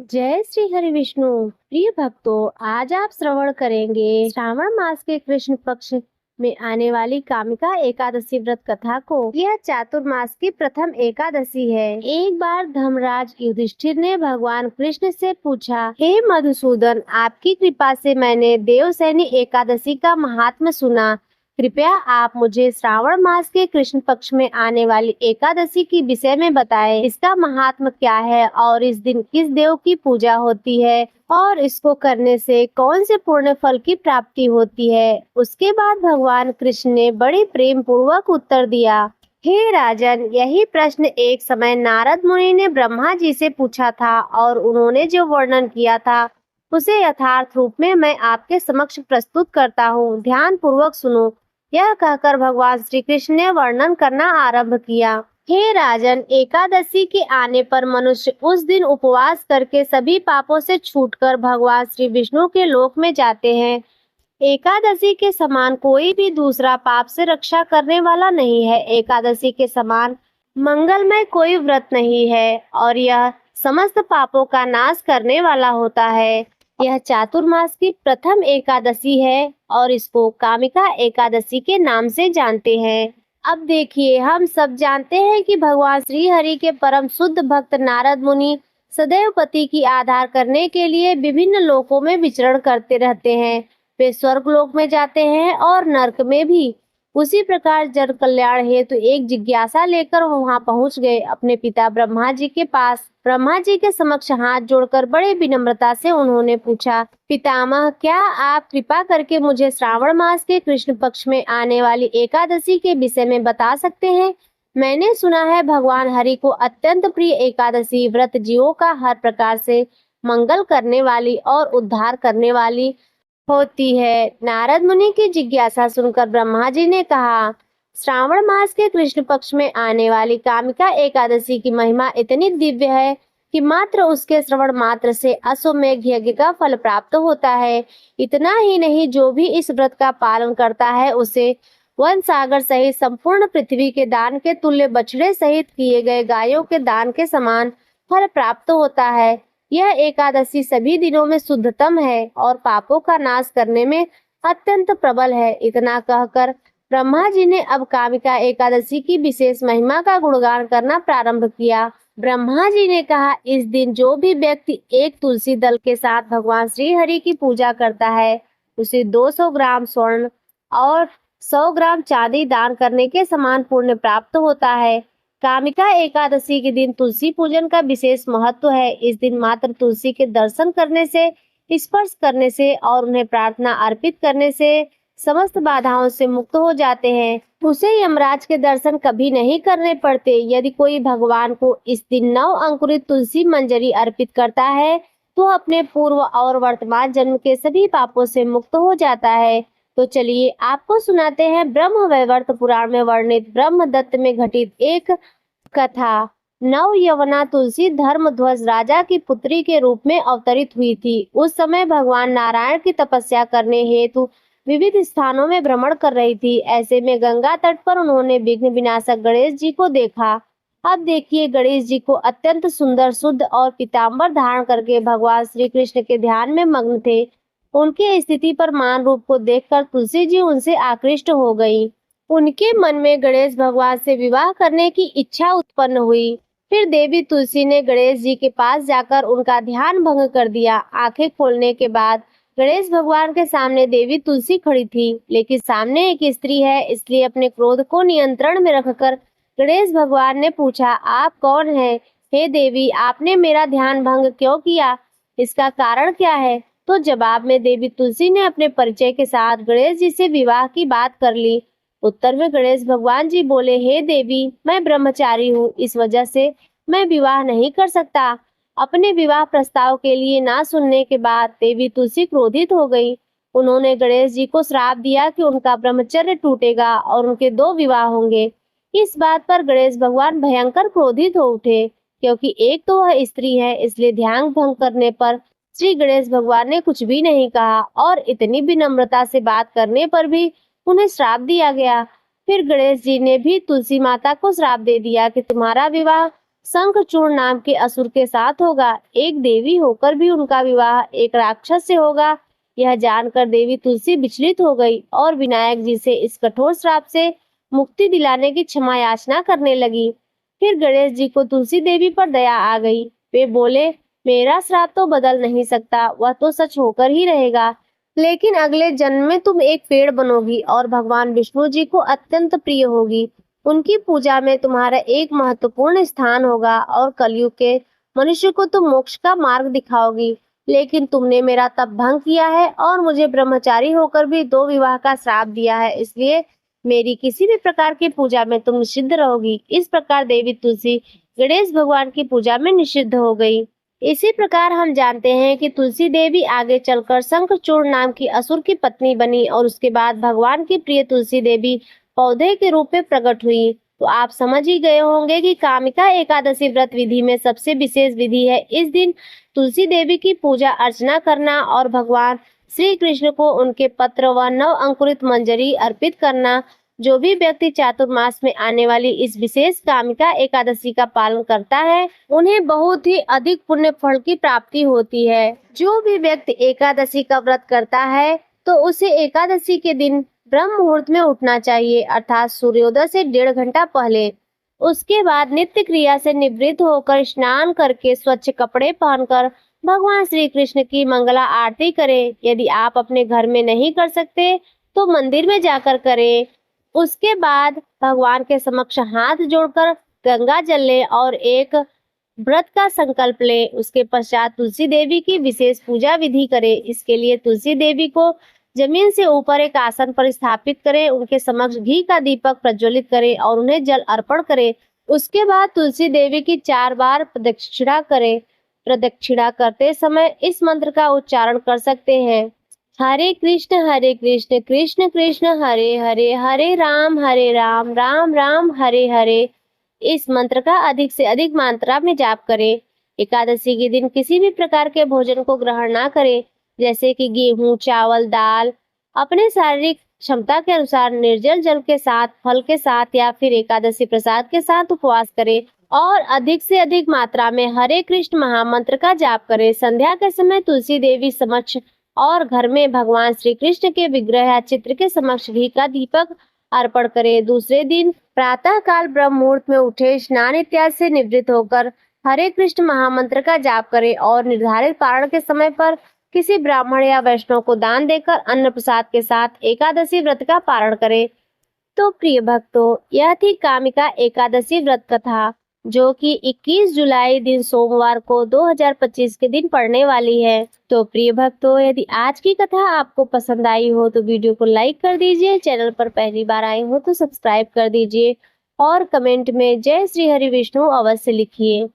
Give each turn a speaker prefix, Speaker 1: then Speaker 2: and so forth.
Speaker 1: जय श्री हरि विष्णु। प्रिय भक्तों, आज आप श्रवण करेंगे श्रावण मास के कृष्ण पक्ष में आने वाली कामिका एकादशी व्रत कथा को। यह चातुर्मास की प्रथम एकादशी है। एक बार धर्मराज युधिष्ठिर ने भगवान कृष्ण से पूछा, हे मधुसूदन, आपकी कृपा से मैंने देवसैनी एकादशी का महात्म्य सुना। कृपया आप मुझे श्रावण मास के कृष्ण पक्ष में आने वाली एकादशी की विषय में बताएं। इसका महात्म्य क्या है और इस दिन किस देव की पूजा होती है और इसको करने से कौन से पुण्य फल की प्राप्ति होती है। उसके बाद भगवान कृष्ण ने बड़े प्रेम पूर्वक उत्तर दिया, हे राजन, यही प्रश्न एक समय नारद मुनि ने ब्रह्मा जी से पूछा था और उन्होंने जो वर्णन किया था उसे यथार्थ रूप में मैं आपके समक्ष प्रस्तुत करता हूँ। ध्यान पूर्वक सुनो। यह कहकर भगवान श्री कृष्ण ने वर्णन करना आरंभ किया। हे राजन, एकादशी के आने पर मनुष्य उस दिन उपवास करके सभी पापों से छूटकर भगवान श्री विष्णु के लोक में जाते हैं। एकादशी के समान कोई भी दूसरा पाप से रक्षा करने वाला नहीं है। एकादशी के समान मंगलमय कोई व्रत नहीं है और यह समस्त पापों का नाश करने वाला होता है। यह चातुर्मास की प्रथम एकादशी है और इसको कामिका एकादशी के नाम से जानते हैं। अब देखिए, हम सब जानते हैं कि भगवान श्री हरि के परम शुद्ध भक्त नारद मुनि सदैव पति की आधार करने के लिए विभिन्न लोकों में विचरण करते रहते हैं। वे स्वर्ग लोक में जाते हैं और नरक में भी। उसी प्रकार जन कल्याण हेतु एक जिज्ञासा लेकर वहां पहुंच गए अपने पिता ब्रह्मा जी के पास। ब्रह्मा जी के समक्ष हाथ जोड़कर बड़े विनम्रता से उन्होंने पूछा, पितामह, क्या आप कृपा करके मुझे श्रावण मास के कृष्ण पक्ष में आने वाली एकादशी के विषय में बता सकते हैं? मैंने सुना है भगवान हरि को अत्यंत प्रिय एकादशी व्रत जीवों का हर प्रकार से मंगल करने वाली और उद्धार करने वाली होती है। नारद मुनि की जिज्ञासा सुनकर ब्रह्मा जी ने कहा, श्रावण मास के कृष्ण पक्ष में आने वाली कामिका एकादशी की महिमा इतनी दिव्य है कि मात्र उसके श्रवण मात्र से अश्वमेध यज्ञ का फल प्राप्त होता है। इतना ही नहीं, जो भी इस व्रत का पालन करता है उसे वन सागर सहित संपूर्ण पृथ्वी के दान के तुल्य बछड़े सहित किए गए गायों के दान के समान फल प्राप्त होता है। यह एकादशी सभी दिनों में शुद्धतम है और पापों का नाश करने में अत्यंत प्रबल है। इतना कहकर ब्रह्मा जी ने अब कामिका एकादशी की विशेष महिमा का गुणगान करना प्रारंभ किया। ब्रह्मा जी ने कहा, इस दिन जो भी व्यक्ति एक तुलसी दल के साथ भगवान श्री हरि की पूजा करता है उसे 200 ग्राम स्वर्ण और 100 ग्राम चांदी दान करने के समान पुण्य प्राप्त होता है। कामिका एकादशी के दिन तुलसी पूजन का विशेष महत्व है। इस दिन मात्र तुलसी के दर्शन करने से, स्पर्श करने से और उन्हें प्रार्थना अर्पित करने से समस्त बाधाओं से मुक्त हो जाते हैं। उसे यमराज के दर्शन कभी नहीं करने पड़ते। यदि कोई भगवान को इस दिन 9 अंकुरित तुलसी मंजरी अर्पित करता है तो अपने पूर्व और वर्तमान जन्म के सभी पापों से मुक्त हो जाता है। तो चलिए आपको सुनाते हैं ब्रह्म वैवर्त पुराण में वर्णित ब्रह्मदत्त में घटित एक कथा। नव यवना तुलसी धर्मध्वज राजा की पुत्री के रूप में अवतरित हुई थी। उस समय भगवान नारायण की तपस्या करने हेतु विविध स्थानों में भ्रमण कर रही थी। ऐसे में गंगा तट पर उन्होंने विघ्न विनाशक गणेश जी को देखा। अब देखिए, गणेश जी को अत्यंत सुंदर, शुद्ध और पीताम्बर धारण करके भगवान श्री कृष्ण के ध्यान में मग्न थे। उनकी स्थिति पर मान रूप को देखकर तुलसी जी उनसे आकृष्ट हो गईं। उनके मन में गणेश भगवान से विवाह करने की इच्छा उत्पन्न हुई। फिर देवी तुलसी ने गणेश जी के पास जाकर उनका ध्यान भंग कर दिया। आंखें खोलने के बाद गणेश भगवान के सामने देवी तुलसी खड़ी थी, लेकिन सामने एक स्त्री है, इसलिए अपने क्रोध को नियंत्रण में रखकर गणेश भगवान ने पूछा, आप कौन हैं? हे देवी, आपने मेरा ध्यान भंग क्यों किया? इसका कारण क्या है? तो जवाब में देवी तुलसी ने अपने परिचय के साथ गणेश जी से विवाह की बात कर ली। उत्तर में गणेश भगवान जी बोले, हे देवी, मैं ब्रह्मचारी हूँ, इस वजह से मैं विवाह नहीं कर सकता। अपने विवाह प्रस्ताव के लिए ना सुनने के बाद देवी तुलसी क्रोधित हो गई। उन्होंने गणेश जी को श्राप दिया कि उनका ब्रह्मचर्य टूटेगा और उनके 2 विवाह होंगे। इस बात पर गणेश भगवान भयंकर क्रोधित हो उठे, क्योंकि एक तो वह स्त्री है, इसलिए ध्यान भंग करने पर श्री गणेश भगवान ने कुछ भी नहीं कहा और इतनी विनम्रता से बात करने पर भी उन्हें श्राप दिया गया। फिर गणेश जी ने भी तुलसी माता को श्राप दे दिया कि तुम्हारा विवाह शंखचूर्ण नाम के असुर के साथ होगा। एक देवी होकर भी उनका विवाह एक राक्षस से होगा। यह जानकर देवी तुलसी विचलित हो गई और विनायक जी से इस कठोर श्राप से मुक्ति दिलाने की क्षमा याचना करने लगी। फिर गणेश जी को तुलसी देवी पर दया आ गई। वे बोले, मेरा श्राप तो बदल नहीं सकता, वह तो सच होकर ही रहेगा। लेकिन अगले जन्म में तुम एक पेड़ बनोगी और भगवान विष्णु जी को अत्यंत प्रिय होगी। उनकी पूजा में तुम्हारा एक महत्वपूर्ण स्थान होगा और कलयुग के मनुष्य को तुम मोक्ष का मार्ग दिखाओगी। लेकिन तुमने मेरा तप भंग किया है और मुझे ब्रह्मचारी होकर भी 2 विवाह का श्राप दिया है, इसलिए मेरी किसी भी प्रकार की पूजा में तुम निषिद्ध रहोगी। इस प्रकार देवी तुलसी गणेश भगवान की पूजा में निषिद्ध हो गई। इसी प्रकार हम जानते हैं कि तुलसी देवी आगे चलकर शंखचूर्ण नाम की असुर की पत्नी बनी और उसके बाद भगवान की प्रिय तुलसी देवी पौधे के रूप में प्रकट हुई। तो आप समझ ही गए होंगे कि कामिका एकादशी व्रत विधि में सबसे विशेष विधि है इस दिन तुलसी देवी की पूजा अर्चना करना और भगवान श्री कृष्ण को उनके पत्र व नव अंकुरित मंजरी अर्पित करना। जो भी व्यक्ति चातुर्मास में आने वाली इस विशेष कामिका एकादशी का पालन करता है, उन्हें बहुत ही अधिक पुण्य फल की प्राप्ति होती है। जो भी व्यक्ति एकादशी का व्रत करता है तो उसे एकादशी के दिन ब्रह्म मुहूर्त में उठना चाहिए, अर्थात सूर्योदय से 1.5 घंटा पहले। उसके बाद नित्य क्रिया से निवृत्त होकर स्नान करके स्वच्छ कपड़े पहनकर भगवान श्री कृष्ण की मंगला आरती करें। यदि आप अपने घर में नहीं कर सकते तो मंदिर में जाकर करें। उसके बाद भगवान के समक्ष हाथ जोड़कर गंगा जल लें और एक व्रत का संकल्प लें। उसके पश्चात तुलसी देवी की विशेष पूजा विधि करें। इसके लिए तुलसी देवी को जमीन से ऊपर एक आसन पर स्थापित करें, उनके समक्ष घी का दीपक प्रज्वलित करें और उन्हें जल अर्पण करें। उसके बाद तुलसी देवी की 4 बार प्रदक्षिणा करें। प्रदक्षिणा करते समय इस मंत्र का उच्चारण कर सकते हैं, हरे कृष्ण कृष्ण कृष्ण हरे हरे, हरे राम राम राम हरे हरे। इस मंत्र का अधिक से अधिक मात्रा में जाप करें। एकादशी के दिन किसी भी प्रकार के भोजन को ग्रहण ना करें, जैसे कि गेहूं, चावल, दाल। अपने शारीरिक क्षमता के अनुसार निर्जल जल के साथ, फल के साथ या फिर एकादशी प्रसाद के साथ उपवास करें और अधिक से अधिक मात्रा में हरे कृष्ण महामंत्र का जाप करें। संध्या के समय तुलसी देवी समक्ष और घर में भगवान श्री कृष्ण के विग्रह या चित्र के समक्ष घी का दीपक अर्पण करें। दूसरे दिन प्रातः काल ब्रह्म मुहूर्त में उठे, स्नान इत्यादि से निवृत्त होकर हरे कृष्ण महामंत्र का जाप करें और निर्धारित पारण के समय पर किसी ब्राह्मण या वैष्णव को दान देकर अन्न प्रसाद के साथ एकादशी व्रत का पारण करें। तो प्रिय भक्तों, यह थी कामिका एकादशी व्रत कथा, जो कि 21 जुलाई दिन सोमवार को 2025 के दिन पढ़ने वाली है। तो प्रिय भक्तों, यदि आज की कथा आपको पसंद आई हो तो वीडियो को लाइक कर दीजिए, चैनल पर पहली बार आए हो तो सब्सक्राइब कर दीजिए और कमेंट में जय श्री हरि विष्णु अवश्य लिखिए।